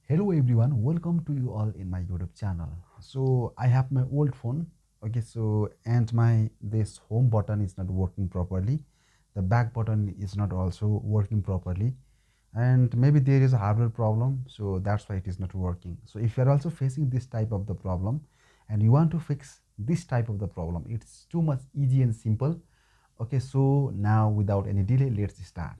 Hello everyone, welcome to you all in my YouTube channel. So I have my old phone, okay, so and my this home button is not working properly. The back button is not also working properly, and maybe there is a hardware problem, so that's why it is not working. So if you are also facing this type of the problem and you want to fix this type of the problem, it's too much easy and simple. Okay, so now without any delay, let's start.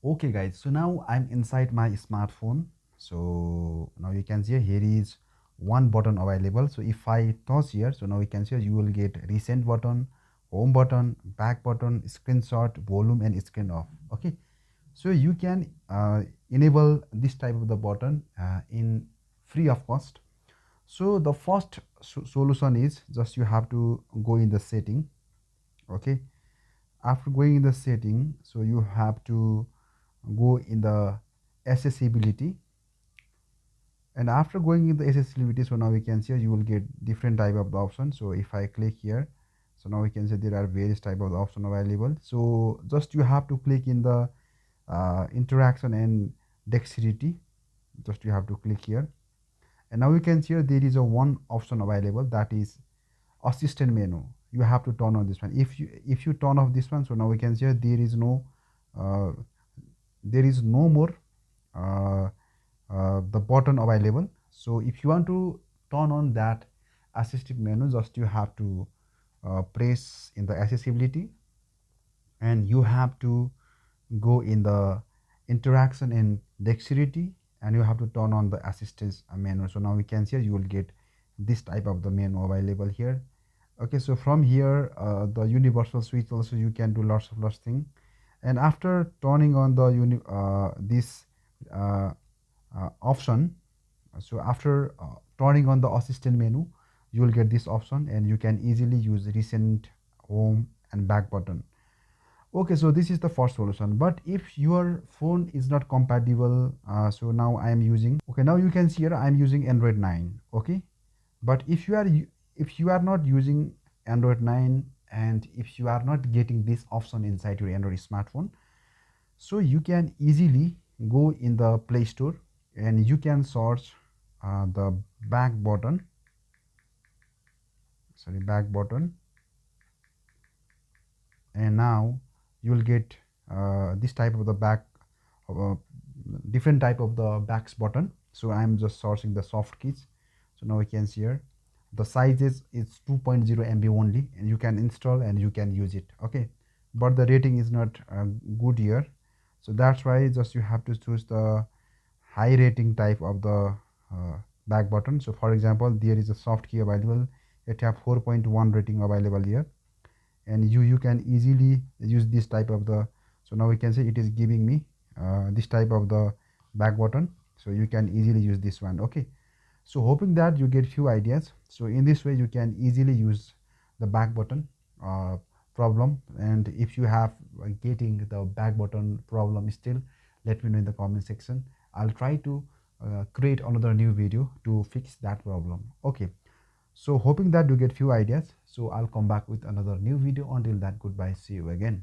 Okay guys, so now I'm inside my smartphone. So now you can see here is one button available. So if I touch here, so now you can see you will get recent button, home button, back button, screenshot, volume and screen off. Okay, so you can enable this type of the button in free of cost. So the first solution is just you have to go in the setting. Okay, after going in the setting, so you have to go in the accessibility, and after going in the accessibility, so now we can see you will get different type of the options. So if I click here, so now we can see there are various type of the option available. So just you have to click in the interaction and dexterity. Just you have to click here, and now you can see there is a one option available, that is assistant menu. You have to turn on this one. If you turn off this one, so now we can see uh, there is no more uh, the button available. So if you want to turn on that assistive menu, just you have to press in the accessibility, and you have to go in the interaction and dexterity, and you have to turn on the assistance menu. So now we can see you will get this type of the menu available here. Okay, so from here the universal switch also you can do lots of things. And after turning on the this option, so after turning on the assistant menu, you will get this option, and you can easily use recent, home and back button. Okay, so this is the first solution. But if your phone is not compatible, so now I am using, okay, now you can see here I am using Android 9. Okay, but if you are not using Android 9, and if you are not getting this option inside your Android smartphone, so you can easily go in the Play Store, and you can search the back button, back button, and now you will get this type of the back, uh, different type of the backs button. So I'm just searching the soft keys. So now we can see here the size is 2.0 MB only, and you can install and you can use it. Okay, but the rating is not good here, so that's why just you have to choose the high rating type of the back button. So for example, there is a soft key available, it have 4.1 rating available here, and you can easily use this type of the, so now we can say it is giving me this type of the back button, so you can easily use this one. Okay, so hoping that you get few ideas. So in this way you can easily use the back button problem. And if you have getting the back button problem still, let me know in the comment section. I'll try to create another new video to fix that problem. Okay, so hoping that you get few ideas. So I'll come back with another new video. Until that, goodbye, see you again.